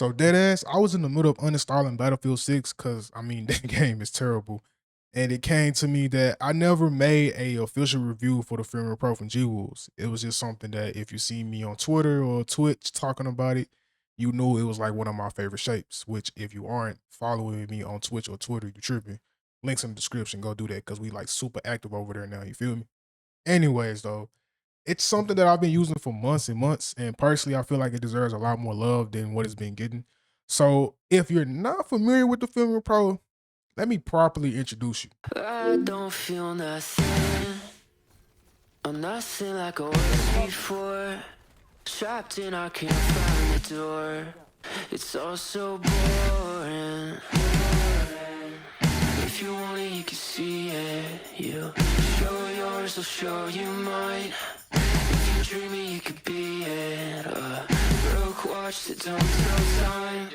So deadass, I was in the middle of uninstalling Battlefield 6 because I mean that game is terrible. And it came to me that I never made a official review for the Fenrir Pro from G Wolves. It was just something that if you see me on Twitter or Twitch talking about it, you knew it was like one of my favorite shapes. Which if you aren't following me on Twitch or Twitter, you tripping. Links in the description. Go do that because we like super active over there now. You feel me? Anyways, though, it's something that I've been using for months and months, and personally, I feel like it deserves a lot more love than what it's been getting. So, if you're not familiar with the Fenrir Pro, let me properly introduce you. I don't feel nothing. I'm nothing like I was before. Trapped in, I can't find the door. It's all so boring. If you want it, you can see it. You show yours, I'll show you mine. If you dream it, you could be it. Broke watch that don't tell time.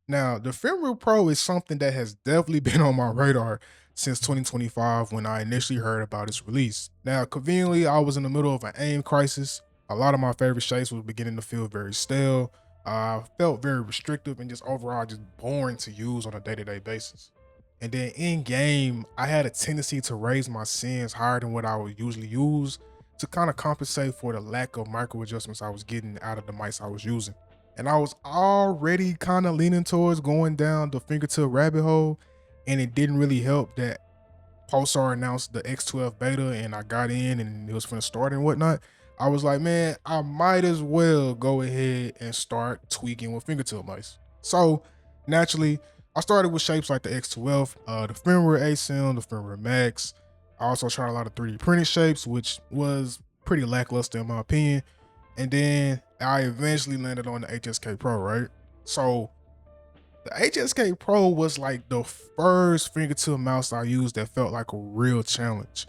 Now, the Fenrir Pro is something that has definitely been on my radar since 2025 when I initially heard about its release. Now, conveniently, I was in the middle of an aim crisis. A lot of my favorite shapes was beginning to feel very stale. Felt very restrictive and just overall just boring to use on a day-to-day basis. And then in game, I had a tendency to raise my sins higher than what I would usually use to kind of compensate for the lack of micro adjustments I was getting out of the mice I was using. And I was already kind of leaning towards going down the fingertip rabbit hole, and it didn't really help that Pulsar announced the X2F beta and I got in and it was finna start and whatnot. I was like, man, I might as well go ahead and start tweaking with fingertip mice. So naturally, I started with shapes like the X2F, the Fenrir ASYM, the Fenrir Max. I also tried a lot of 3D printed shapes, which was pretty lackluster in my opinion. And then I eventually landed on the HSK Pro, right? So the HSK Pro was like the first fingertip mouse I used that felt like a real challenge.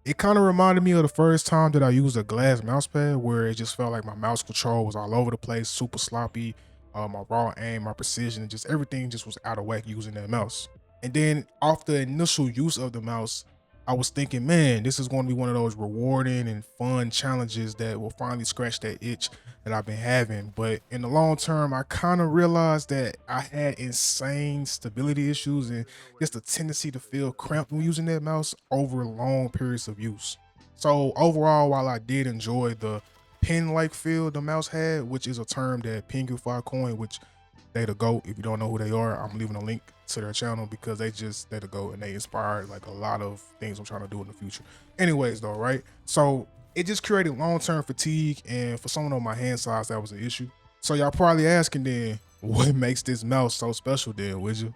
It kind of reminded me of the first time that I used a glass mousepad where it just felt like my mouse control was all over the place, super sloppy. My raw aim, my precision, and just everything just was out of whack using that mouse. And then off the initial use of the mouse, I was thinking, man, this is going to be one of those rewarding and fun challenges that will finally scratch that itch that I've been having. But in the long term, I kind of realized that I had insane stability issues and just a tendency to feel cramped when using that mouse over long periods of use. So overall, while I did enjoy the pin-like feel the mouse had, which is a term that Pinguify coined, which they the GOAT. If you don't know who they are, I'm leaving a link to their channel because they the GOAT and they inspired like a lot of things I'm trying to do in the future. Anyways though, right? So it just created long-term fatigue, and for someone on my hand size, that was an issue. So y'all probably asking then, what makes this mouse so special then, would you?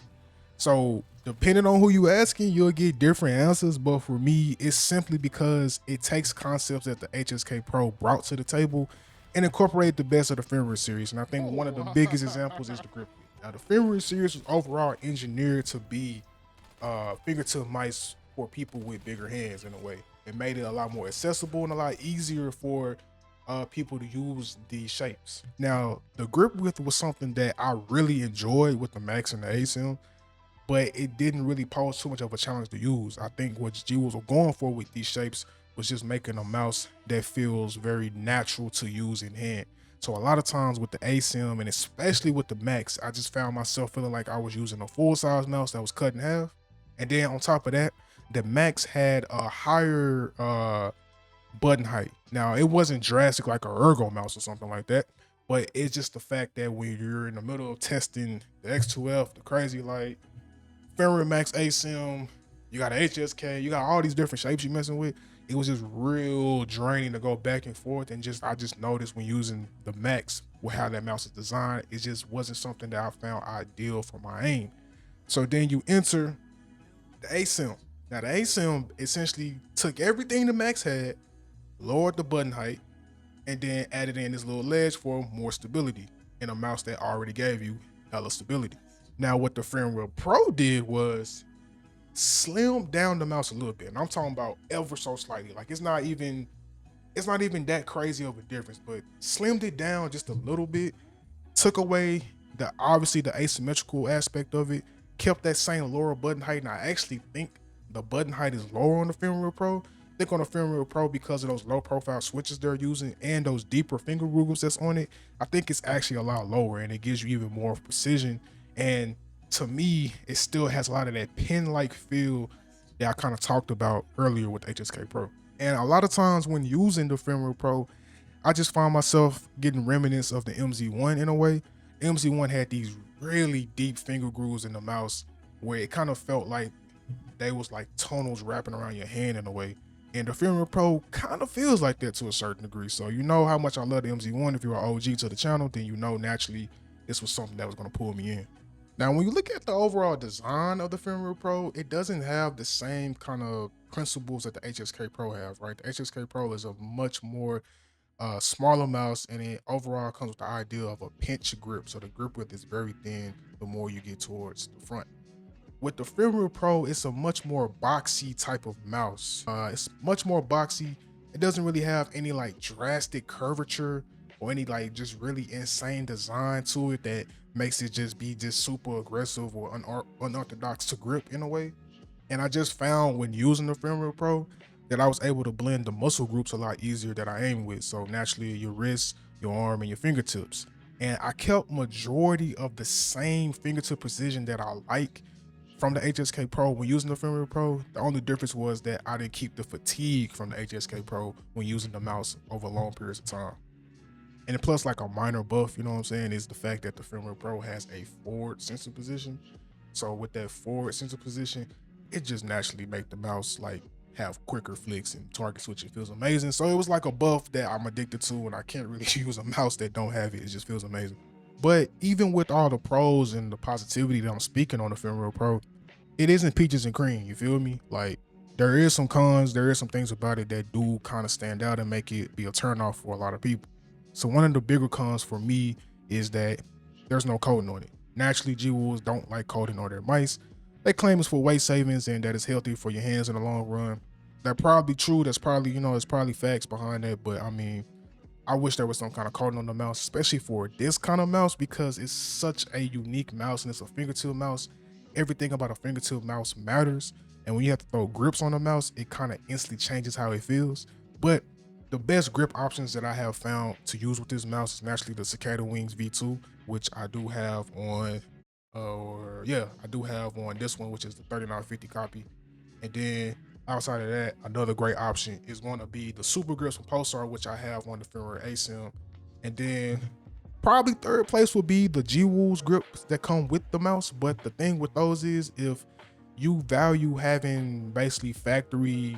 So depending on who you asking, you'll get different answers. But for me, it's simply because it takes concepts that the HSK Pro brought to the table and incorporate the best of the Fenrir series. And I think one of the biggest examples is the grip. Now the Fenrir series was overall engineered to be fingertip mice for people with bigger hands in a way. It made it a lot more accessible and a lot easier for people to use these shapes. Now the grip width was something that I really enjoyed with the Max and the ASIM, but it didn't really pose too much of a challenge to use. I think what G was going for with these shapes was just making a mouse that feels very natural to use in hand. So a lot of times with the ASIM and especially with the Max, I just found myself feeling like I was using a full size mouse that was cut in half. And then on top of that, the Max had a higher button height. Now it wasn't drastic like a ergo mouse or something like that, but it's just the fact that when you're in the middle of testing the X2F, the Crazylight, Fenrir Max ASIM, you got a HSK, you got all these different shapes you messing with. It was just real draining to go back and forth. And I just noticed when using the Max with how that mouse is designed, it just wasn't something that I found ideal for my aim. So then you enter the ASIM. Now the ASIM essentially took everything the Max had, lowered the button height, and then added in this little ledge for more stability in a mouse that already gave you hella stability. Now what the Fenrir Pro did was slim down the mouse a little bit. And I'm talking about ever so slightly. Like it's not even that crazy of a difference, but slimmed it down just a little bit, took away the obviously the asymmetrical aspect of it, kept that same lower button height, and I actually think the button height is lower on the Fenrir Pro. I think on the Fenrir Pro, because of those low profile switches they're using and those deeper finger grooves that's on it, I think it's actually a lot lower and it gives you even more precision. And to me, it still has a lot of that pin-like feel that I kind of talked about earlier with HSK Pro. And a lot of times when using the Fenrir Pro, I just find myself getting remnants of the MZ1 in a way. MZ1 had these really deep finger grooves in the mouse where it kind of felt like they was like tonals wrapping around your hand in a way. And the Fenrir Pro kind of feels like that to a certain degree. So you know how much I love the MZ1. If you're an OG to the channel, then you know naturally this was something that was going to pull me in. Now, when you look at the overall design of the Fenrir Pro, it doesn't have the same kind of principles that the HSK Pro have, right? The HSK Pro is a much more smaller mouse, and it overall comes with the idea of a pinch grip. So the grip width is very thin the more you get towards the front. With the Fenrir Pro, it's a much more boxy type of mouse. It's much more boxy. It doesn't really have any like drastic curvature or any like just really insane design to it that makes it just be just super aggressive or unorthodox to grip in a way. And I just found when using the Fenrir Pro that I was able to blend the muscle groups a lot easier that I aim with. So naturally your wrist, your arm, and your fingertips. And I kept majority of the same fingertip precision that I like from the HSK Pro when using the Fenrir Pro. The only difference was that I didn't keep the fatigue from the HSK Pro when using the mouse over long periods of time. And plus, like a minor buff, you know what I'm saying, is the fact that the Fenrir Pro has a forward sensor position. So with that forward sensor position, it just naturally make the mouse like have quicker flicks and target switching feels amazing. So it was like a buff that I'm addicted to, and I can't really use a mouse that don't have it. It just feels amazing. But even with all the pros and the positivity that I'm speaking on the Fenrir Pro, it isn't peaches and cream, you feel me? Like, there is some cons, there is some things about it that do kind of stand out and make it be a turnoff for a lot of people. So one of the bigger cons for me is that there's no coating on it. Naturally, G-Wolves don't like coating on their mice. They claim it's for weight savings and that it's healthy for your hands in the long run. That's probably true. That's probably, you know, there's probably facts behind that. But I mean, I wish there was some kind of coating on the mouse, especially for this kind of mouse, because it's such a unique mouse and it's a fingertip mouse. Everything about a fingertip mouse matters. And when you have to throw grips on the mouse, it kind of instantly changes how it feels. But the best grip options that I have found to use with this mouse is naturally the Cicada Wings V2, which I do have on, I do have on this one, which is the 3950 copy. And then outside of that, another great option is going to be the Super Grips from Pulsar, which I have on the Fenrir ASYM. And then probably third place would be the G-Wolves grips that come with the mouse. But the thing with those is, if you value having basically factory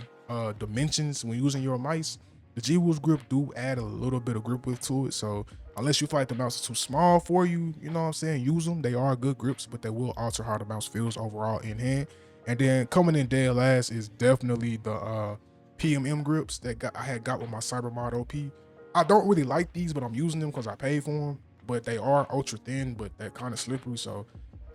dimensions when using your mice, the G-Wolves grip do add a little bit of grip width to it. So unless you feel like the mouse is too small for you, you know what I'm saying, use them. They are good grips, but they will alter how the mouse feels overall in hand. And then coming in dead last is definitely the PMM grips that I had got with my Cybermod OP. I don't really like these, but I'm using them because I paid for them. But they are ultra thin, but they're kind of slippery. So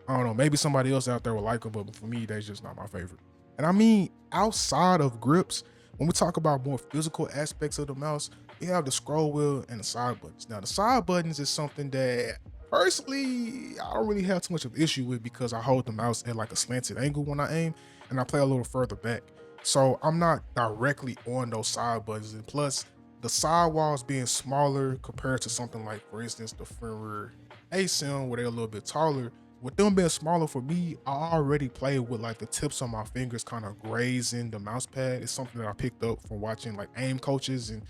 I don't know, maybe somebody else out there will like them, but for me, that's just not my favorite. And I mean, outside of grips, when we talk about more physical aspects of the mouse, we have the scroll wheel and the side buttons. Now, the side buttons is something that personally I don't really have too much of an issue with, because I hold the mouse at like a slanted angle when I aim, and I play a little further back. So I'm not directly on those side buttons. And plus, the sidewalls being smaller compared to something like, for instance, the Fenrir ASYM, where they're a little bit taller, with them being smaller for me, I already play with like the tips of my fingers kind of grazing the mouse pad. It's something that I picked up from watching like aim coaches and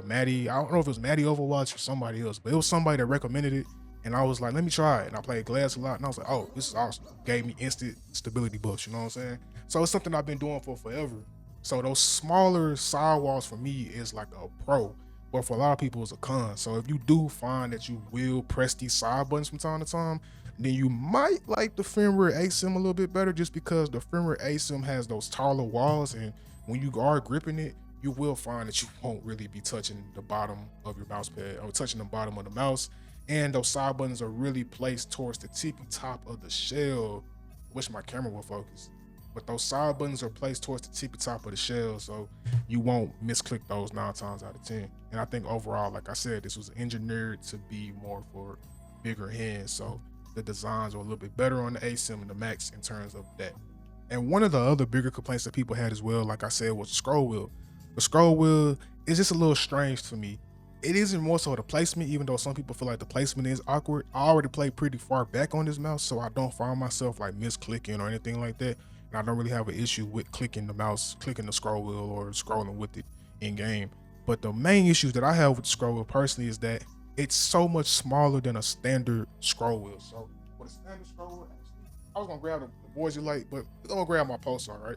Maddie. I don't know if it was Maddie Overwatch or somebody else, but it was somebody that recommended it. And I was like, let me try it. And I played glass a lot. And I was like, oh, this is awesome. Gave me instant stability buffs, you know what I'm saying? So it's something I've been doing for forever. So those smaller sidewalls for me is like a pro, but for a lot of people it's a con. So if you do find that you will press these side buttons from time to time, then you might like the Fenrir ASYM a little bit better, just because the Fenrir ASYM has those taller walls, and when you are gripping it, you will find that you won't really be touching the bottom of your mouse pad or touching the bottom of the mouse. And those side buttons are really placed towards the tippy top of the shell. Wish my camera would focus. But those side buttons are placed towards the tippy top of the shell, so you won't misclick those 9 times out of 10. And I think overall, like I said, this was engineered to be more for bigger hands. So the designs are a little bit better on the ASYM and the Max in terms of that. And one of the other bigger complaints that people had as well, like I said, was the scroll wheel. The scroll wheel is just a little strange to me. It isn't more so the placement, even though some people feel like the placement is awkward. I already play pretty far back on this mouse, so I don't find myself like misclicking or anything like that. And I don't really have an issue with clicking the mouse, clicking the scroll wheel or scrolling with it in game. But the main issues that I have with the scroll wheel personally is that it's so much smaller than a standard scroll wheel. So with a standard scroll wheel, actually, I was gonna grab the boardzy light, but I'm gonna grab my Pulsar, right?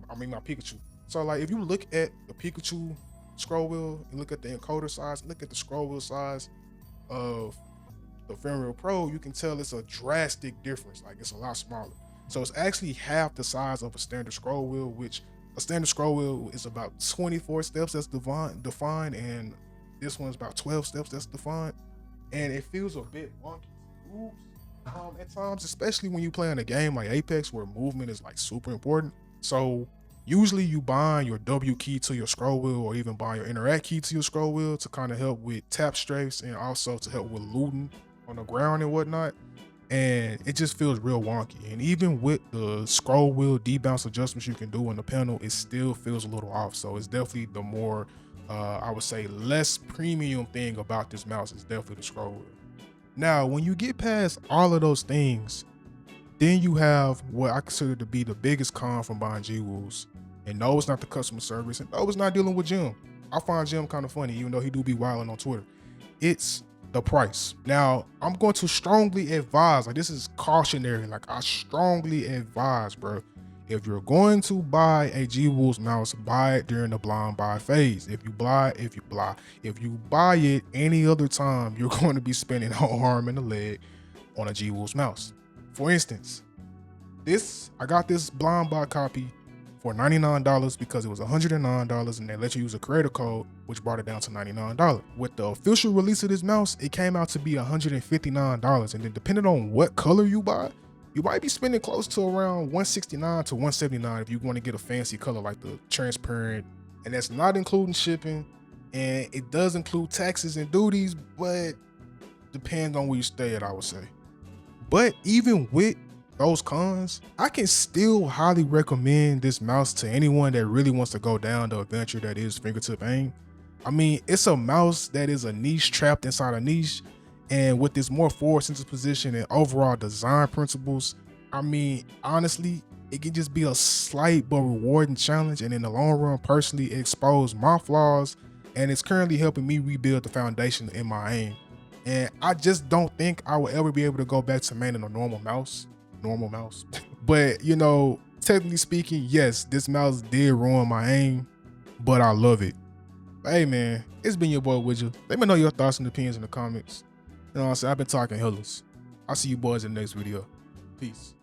I mean my Pikachu. So like if you look at the Pikachu scroll wheel and look at the encoder size, look at the scroll wheel size of the Fenrir Pro, you can tell it's a drastic difference. Like it's a lot smaller. So it's actually half the size of a standard scroll wheel, which a standard scroll wheel is about 24 steps that's defined, and this one's about 12 steps that's defined. And it feels a bit wonky to move at times, especially when you play in a game like Apex where movement is like super important. So usually you bind your W key to your scroll wheel or even bind your interact key to your scroll wheel to kind of help with tap strafes and also to help with looting on the ground and whatnot. And it just feels real wonky. And even with the scroll wheel debounce adjustments you can do on the panel, it still feels a little off. So it's definitely the more, I would say, less premium thing about this mouse is definitely the scroll wheel. Now, when you get past all of those things, then you have what I consider to be the biggest con from buying G-Wools. And no, it's not the customer service, and no, it's not dealing with Jim. I find Jim kind of funny, even though he do be wilding on Twitter. It's the price. Now, I'm going to strongly advise, like this is cautionary, like I strongly advise, bro, if you're going to buy a G-Wools mouse, buy it during the blind buy phase. If you buy it any other time, you're going to be spending a arm and a leg on a G-Wools mouse. For instance, I got this blind buy copy for $99 because it was $109 and they let you use a creator code, which brought it down to $99. With the official release of this mouse, it came out to be $159. And then depending on what color you buy, you might be spending close to around $169 to $179 if you want to get a fancy color like the transparent. And that's not including shipping. And it does include taxes and duties, but depends on where you stay at, I would say. But even with those cons, I can still highly recommend this mouse to anyone that really wants to go down the adventure that is fingertip aim. I mean, it's a mouse that is a niche trapped inside a niche, and with this more forward sensitive position and overall design principles, I mean, honestly, it can just be a slight but rewarding challenge, and in the long run, personally, it exposed my flaws, and it's currently helping me rebuild the foundation in my aim. And I just don't think I will ever be able to go back to manning a normal mouse. But you know, technically speaking, yes, this mouse did ruin my aim, but I love it. But hey man, it's been your boy Widdle. Let me know your thoughts and opinions in the comments. You know what I'm saying? I've been talking hellas. I'll see you boys in the next video. Peace.